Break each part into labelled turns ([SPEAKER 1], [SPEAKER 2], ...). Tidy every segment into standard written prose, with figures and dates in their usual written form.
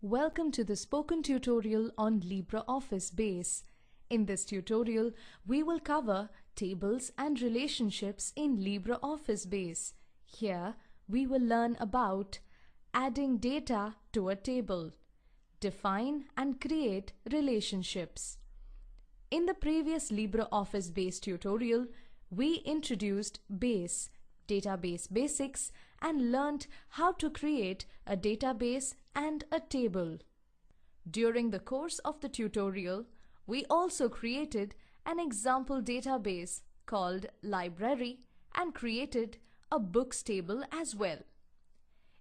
[SPEAKER 1] Welcome to the spoken tutorial on LibreOffice Base. In this tutorial, we will cover tables and relationships in LibreOffice Base. Here, we will learn about adding data to a table, define and create relationships. In the previous LibreOffice Base tutorial, we introduced Base, database basics, and learnt how to create a database and a table. During the course of the tutorial, we also created an example database called Library and created a books table as well.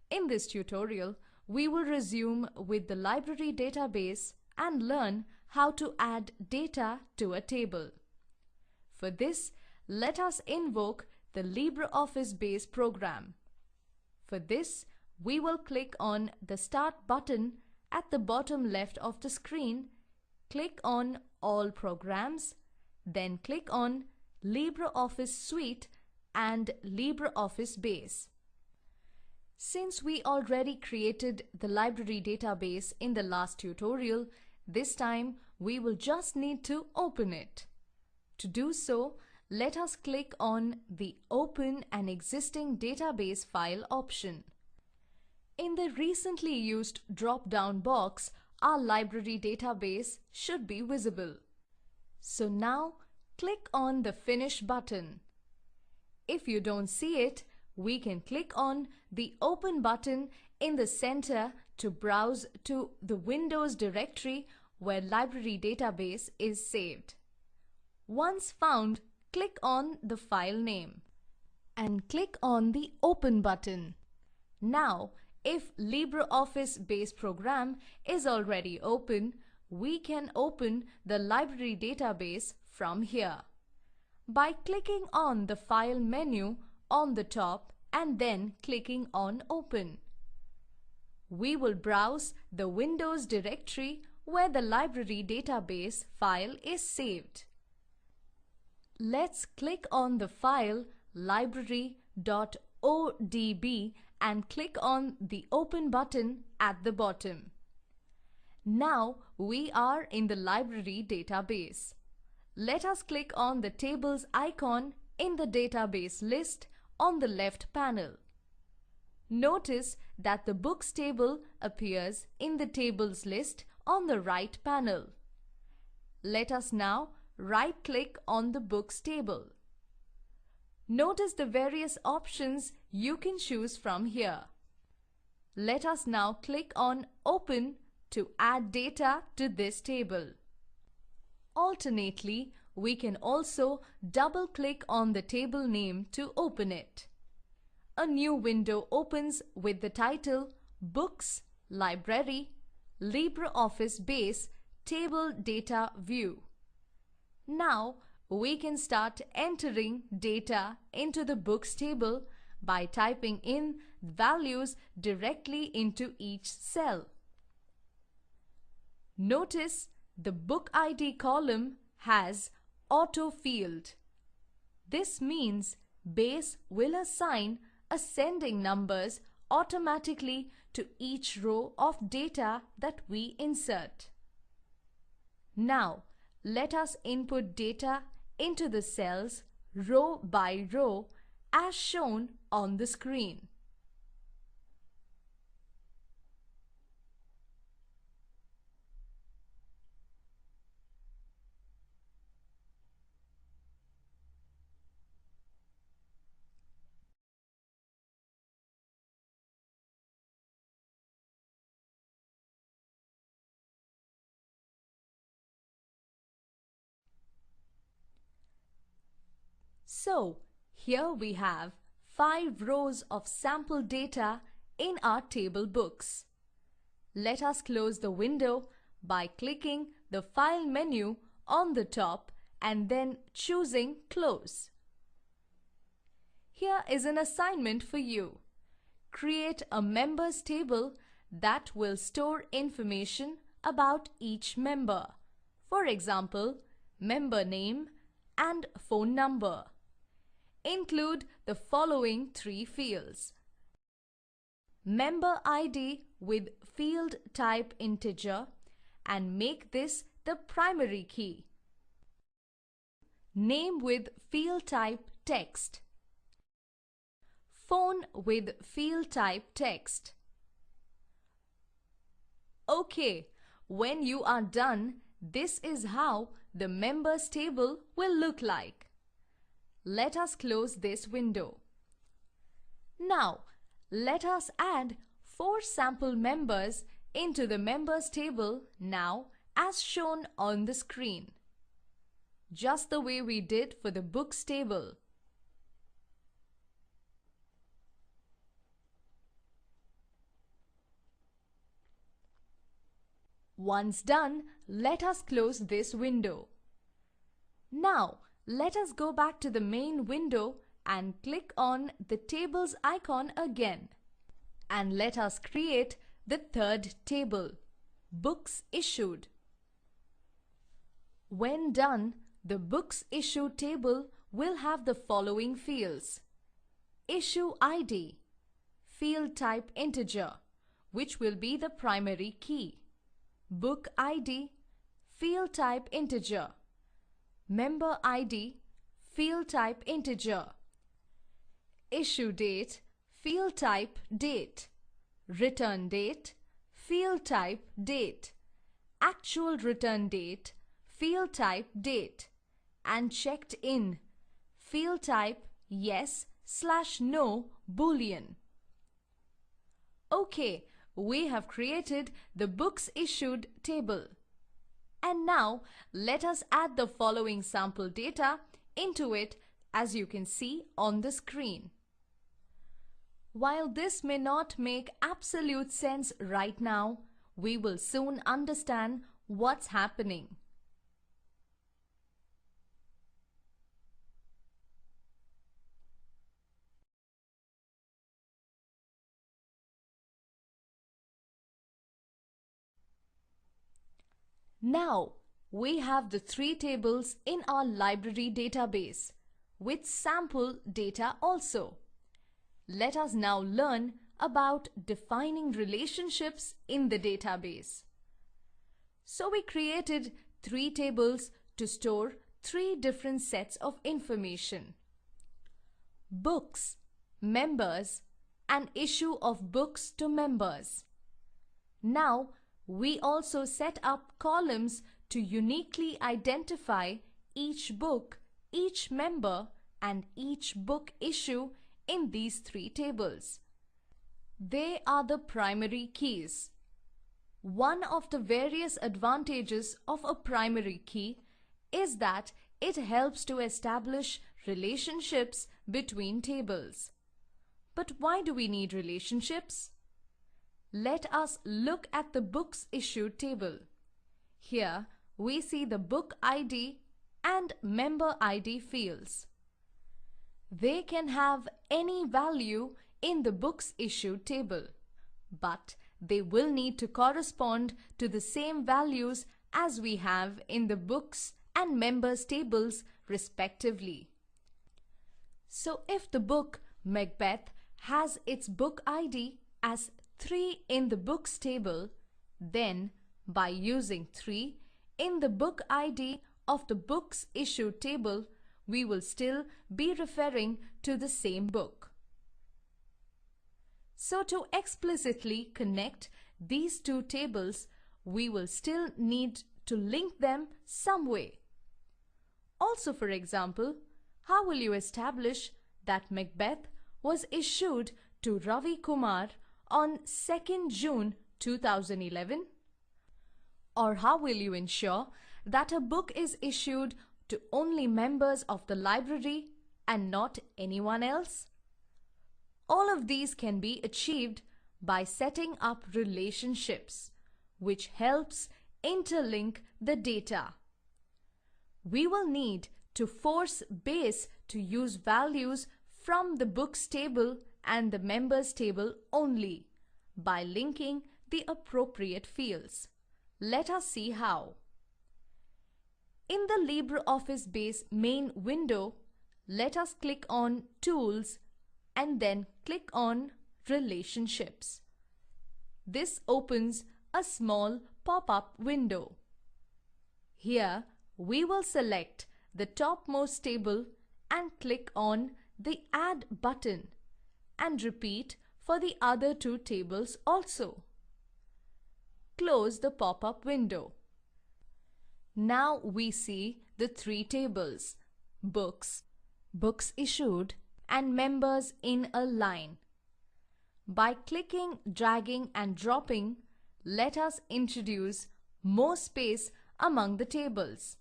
[SPEAKER 1] In this tutorial, we will resume with the library database and learn how to add data to a table. For this, let us invoke the LibreOffice Base program. For this, we will click on the Start button at the bottom left of the screen, click on All Programs, then click on LibreOffice Suite and LibreOffice Base. Since we already created the library database in the last tutorial, this time we will just need to open it. To do so, let us click on the Open an Existing Database File option. In the recently used drop-down box, our library database should be visible. So now, click on the Finish button. If you don't see it, we can click on the Open button in the center to browse to the Windows directory where library database is saved. Once found, click on the file name and click on the Open button. Now, if LibreOffice Base program is already open, we can open the library database from here by clicking on the File menu on the top and then clicking on Open. We will browse the Windows directory where the library database file is saved. Let's click on the file library.odb and click on the Open button at the bottom. Now we are in the library database. Let us click on the tables icon in the database list on the left panel. Notice that the books table appears in the tables list on the right panel. Let us now right-click on the books table. Notice the various options you can choose from here. Let us now click on Open to add data to this table. Alternately, we can also double-click on the table name to open it. A new window opens with the title Books, Library, LibreOffice Base Table Data View. Now, we can start entering data into the books table by typing in values directly into each cell. Notice the Book ID column has Auto field. This means Base will assign ascending numbers automatically to each row of data that we insert. Now, let us input data into the cells row by row as shown on the screen. So, here we have 5 rows of sample data in our table books. Let us close the window by clicking the File menu on the top and then choosing Close. Here is an assignment for you. Create a members table that will store information about each member. For example, member name and phone number. Include the following 3 fields: member ID with field type integer and make this the primary key. Name with field type text. Phone with field type text. Okay, when you are done, this is how the members table will look like. Let us close this window. Now, let us add 4 sample members into the members table now as shown on the screen. Just the way we did for the books table. Once done, let us close this window. Now, let us go back to the main window and click on the tables icon again. And let us create the third table, Books Issued. When done, the Books Issued table will have the following fields: Issue ID, field type integer, which will be the primary key; Book ID, field type integer; Member ID, field type integer; Issue date, field type date; Return date, field type date; Actual return date, field type date; and checked in, field type yes/no boolean. Okay, we have created the books issued table. And now let us add the following sample data into it, as you can see on the screen. While this may not make absolute sense right now, we will soon understand what's happening. Now, we have the 3 tables in our library database, with sample data also. Let us now learn about defining relationships in the database. So we created 3 tables to store 3 different sets of information: books, members, and issue of books to members. Now, we also set up columns to uniquely identify each book, each member, and each book issue in these 3 tables. They are the primary keys. One of the various advantages of a primary key is that it helps to establish relationships between tables. But why do we need relationships? Let us look at the books issued table. Here we see the book ID and member ID fields. They can have any value in the books issued table, but they will need to correspond to the same values as we have in the books and members tables respectively. So if the book Macbeth has its book ID as 3 in the books table, then by using 3 in the book ID of the books issued table, we will still be referring to the same book. So to explicitly connect these 2 tables, we will still need to link them some way. Also, for example, how will you establish that Macbeth was issued to Ravi Kumar on 2nd June 2011? Or how will you ensure that a book is issued to only members of the library and not anyone else? All of these can be achieved by setting up relationships, which helps interlink the data. We will need to force base to use values from the books table and the members table only by linking the appropriate fields. Let us see how. In the LibreOffice Base main window, let us click on Tools and then click on Relationships. this opens a small pop-up window. Here, we will select the topmost table and click on the Add button and repeat for the other two tables also. Close the pop-up window. Now we see the three tables: books, books issued, and members in a line. By clicking, dragging and dropping, let us introduce more space among the tables.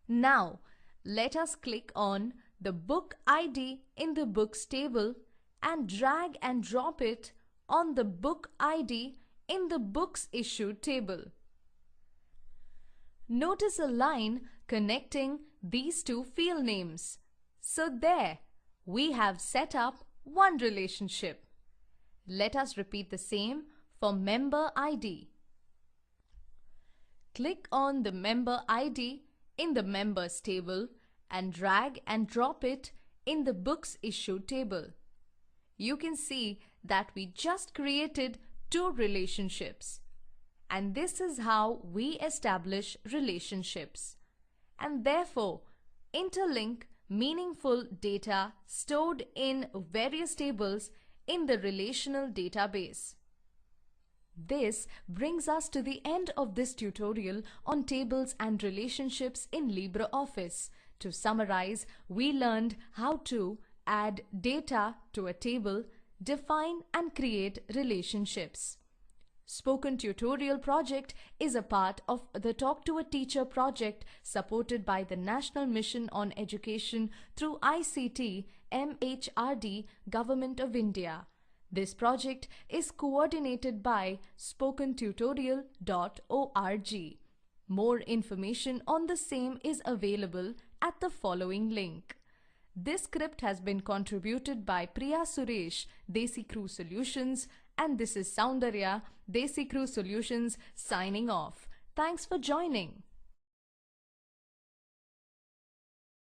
[SPEAKER 1] Now, let us click on the book ID in the books table and drag and drop it on the book ID in the books issued table. Notice a line connecting these two field names. So there, we have set up one relationship. Let us repeat the same for member ID. Click on the member ID in the members table and drag and drop it in the books issued table. You can see that we just created two relationships. And this is how we establish relationships and therefore interlink meaningful data stored in various tables in the relational database. This brings us to the end of this tutorial on tables and relationships in LibreOffice. To summarize, we learned how to add data to a table, define and create relationships. Spoken Tutorial project is a part of the Talk to a Teacher project supported by the National Mission on Education through ICT MHRD Government of India. This project is coordinated by spokentutorial.org. More information on the same is available at the following link. This script has been contributed by Priya Suresh, Desi Crew Solutions, and this is Soundarya, Desi Crew Solutions, signing off. Thanks for joining.